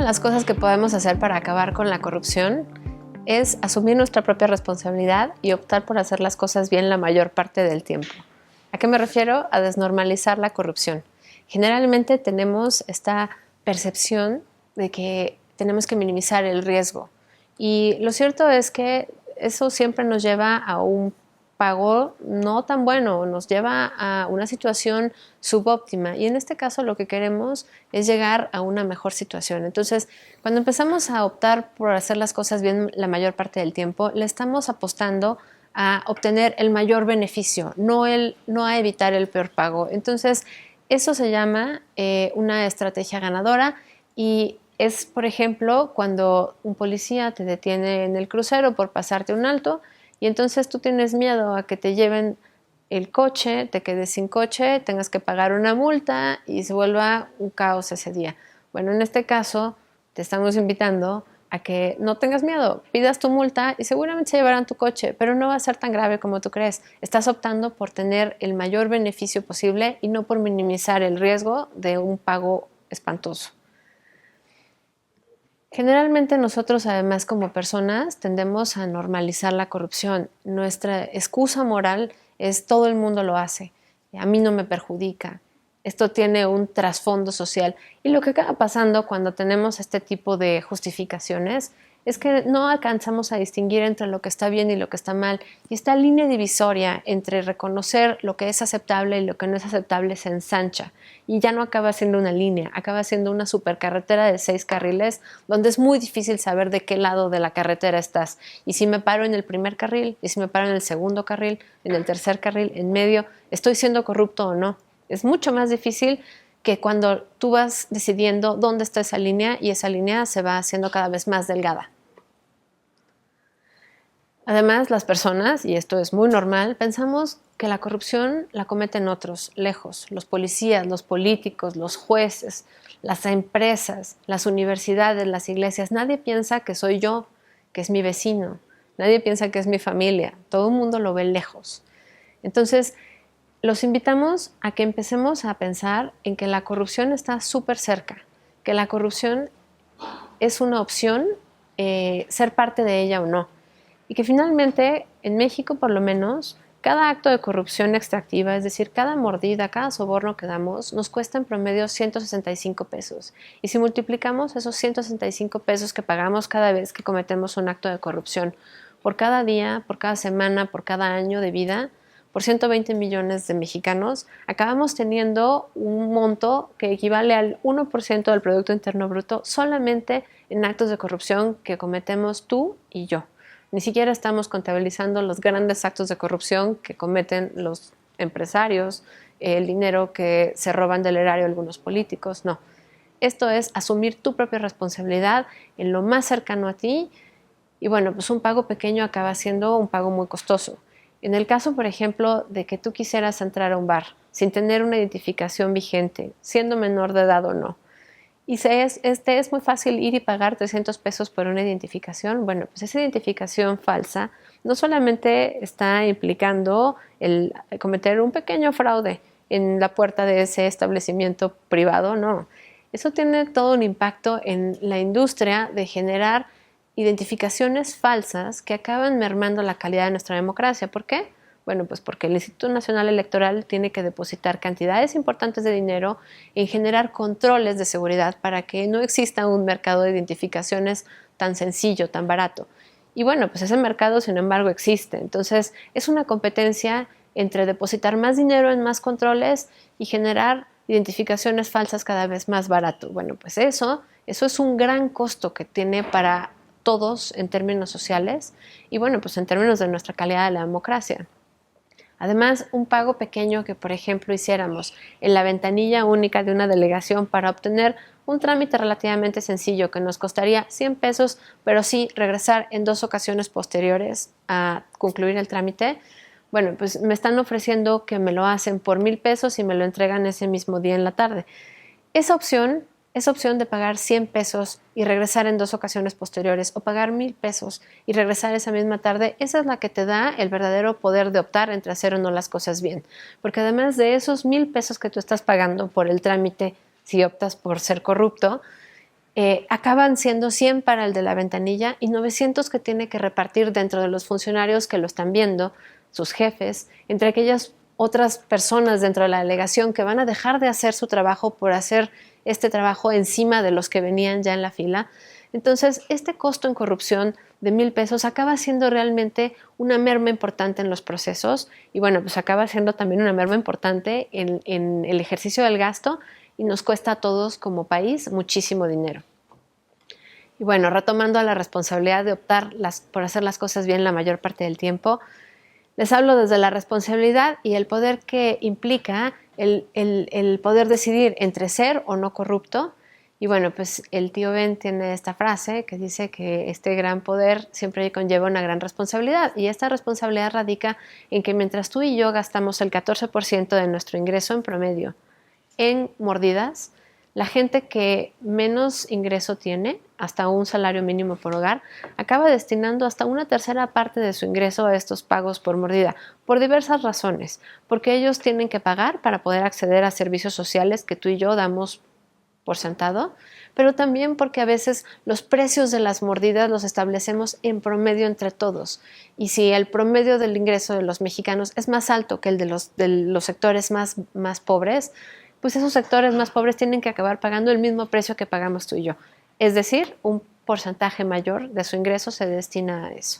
las cosas que podemos hacer para acabar con la corrupción es asumir nuestra propia responsabilidad y optar por hacer las cosas bien la mayor parte del tiempo. ¿A qué me refiero? A desnormalizar la corrupción. Generalmente tenemos esta percepción de que tenemos que minimizar el riesgo. Y lo cierto es que eso siempre nos lleva a un pago no tan bueno, nos lleva a una situación subóptima. Y en este caso lo que queremos es llegar a una mejor situación. Entonces, cuando empezamos a optar por hacer las cosas bien la mayor parte del tiempo, le estamos apostando a obtener el mayor beneficio, no a evitar el peor pago. Entonces, eso se llama una estrategia ganadora y es, por ejemplo, cuando un policía te detiene en el crucero por pasarte un alto y entonces tú tienes miedo a que te lleven el coche, te quedes sin coche, tengas que pagar una multa y se vuelva un caos ese día. Bueno, en este caso te estamos invitando a que no tengas miedo, pidas tu multa y seguramente se llevarán tu coche, pero no va a ser tan grave como tú crees. Estás optando por tener el mayor beneficio posible y no por minimizar el riesgo de un pago espantoso. Generalmente nosotros, además, como personas, tendemos a normalizar la corrupción. Nuestra excusa moral es todo el mundo lo hace, a mí no me perjudica. Esto tiene un trasfondo social. Y lo que acaba pasando cuando tenemos este tipo de justificaciones es que no alcanzamos a distinguir entre lo que está bien y lo que está mal. Y esta línea divisoria entre reconocer lo que es aceptable y lo que no es aceptable se ensancha. Y ya no acaba siendo una línea, acaba siendo una supercarretera de 6 carriles donde es muy difícil saber de qué lado de la carretera estás. Y si me paro en el primer carril, y si me paro en el segundo carril, en el tercer carril, en medio, ¿estoy siendo corrupto o no? Es mucho más difícil que cuando tú vas decidiendo dónde está esa línea y esa línea se va haciendo cada vez más delgada. Además, las personas, y esto es muy normal, pensamos que la corrupción la cometen otros, lejos, los policías, los políticos, los jueces, las empresas, las universidades, las iglesias. Nadie piensa que soy yo, que es mi vecino. Nadie piensa que es mi familia. Todo el mundo lo ve lejos. Entonces, los invitamos a que empecemos a pensar en que la corrupción está súper cerca, que la corrupción es una opción, ser parte de ella o no. Y que finalmente, en México por lo menos, cada acto de corrupción extractiva, es decir, cada mordida, cada soborno que damos, nos cuesta en promedio 165 pesos. Y si multiplicamos esos 165 pesos que pagamos cada vez que cometemos un acto de corrupción, por cada día, por cada semana, por cada año de vida, por 120 millones de mexicanos, acabamos teniendo un monto que equivale al 1% del Producto Interno Bruto solamente en actos de corrupción que cometemos tú y yo. Ni siquiera estamos contabilizando los grandes actos de corrupción que cometen los empresarios, el dinero que se roban del erario algunos políticos, no. Esto es asumir tu propia responsabilidad en lo más cercano a ti y bueno, pues un pago pequeño acaba siendo un pago muy costoso. En el caso, por ejemplo, de que tú quisieras entrar a un bar sin tener una identificación vigente, siendo menor de edad o no, y es muy fácil ir y pagar 300 pesos por una identificación. Bueno, pues esa identificación falsa no solamente está implicando el cometer un pequeño fraude en la puerta de ese establecimiento privado, no. Eso tiene todo un impacto en la industria de generar identificaciones falsas que acaban mermando la calidad de nuestra democracia. ¿Por qué? Bueno, pues porque el Instituto Nacional Electoral tiene que depositar cantidades importantes de dinero en generar controles de seguridad para que no exista un mercado de identificaciones tan sencillo, tan barato. Y bueno, pues ese mercado, sin embargo, existe. Entonces, es una competencia entre depositar más dinero en más controles y generar identificaciones falsas cada vez más barato. Bueno, pues eso es un gran costo que tiene para todos en términos sociales y bueno, pues en términos de nuestra calidad de la democracia. Además, un pago pequeño que, por ejemplo, hiciéramos en la ventanilla única de una delegación para obtener un trámite relativamente sencillo que nos costaría 100 pesos, pero sí regresar en 2 ocasiones posteriores a concluir el trámite. Bueno, pues me están ofreciendo que me lo hacen por 1,000 pesos y me lo entregan ese mismo día en la tarde. Esa opción de pagar 100 pesos y regresar en 2 ocasiones posteriores o pagar 1,000 pesos y regresar esa misma tarde, esa es la que te da el verdadero poder de optar entre hacer o no las cosas bien. Porque además de esos 1,000 pesos que tú estás pagando por el trámite, si optas por ser corrupto, acaban siendo 100 para el de la ventanilla y 900 que tiene que repartir dentro de los funcionarios que lo están viendo, sus jefes, entre aquellas otras personas dentro de la delegación que van a dejar de hacer su trabajo por hacer este trabajo encima de los que venían ya en la fila. Entonces, este costo en corrupción de 1,000 pesos acaba siendo realmente una merma importante en los procesos y bueno, pues acaba siendo también una merma importante en el ejercicio del gasto y nos cuesta a todos como país muchísimo dinero. Y bueno, retomando a la responsabilidad de optar por hacer las cosas bien la mayor parte del tiempo, les hablo desde la responsabilidad y el poder que implica el poder decidir entre ser o no corrupto. Y bueno, pues el tío Ben tiene esta frase que dice que este gran poder siempre conlleva una gran responsabilidad. Y esta responsabilidad radica en que mientras tú y yo gastamos el 14% de nuestro ingreso en promedio en mordidas, la gente que menos ingreso tiene, hasta un salario mínimo por hogar, acaba destinando hasta una tercera parte de su ingreso a estos pagos por mordida, por diversas razones, porque ellos tienen que pagar para poder acceder a servicios sociales que tú y yo damos por sentado, pero también porque a veces los precios de las mordidas los establecemos en promedio entre todos. Y si el promedio del ingreso de los mexicanos es más alto que el de los sectores más pobres, pues esos sectores más pobres tienen que acabar pagando el mismo precio que pagamos tú y yo. Es decir, un porcentaje mayor de su ingreso se destina a eso.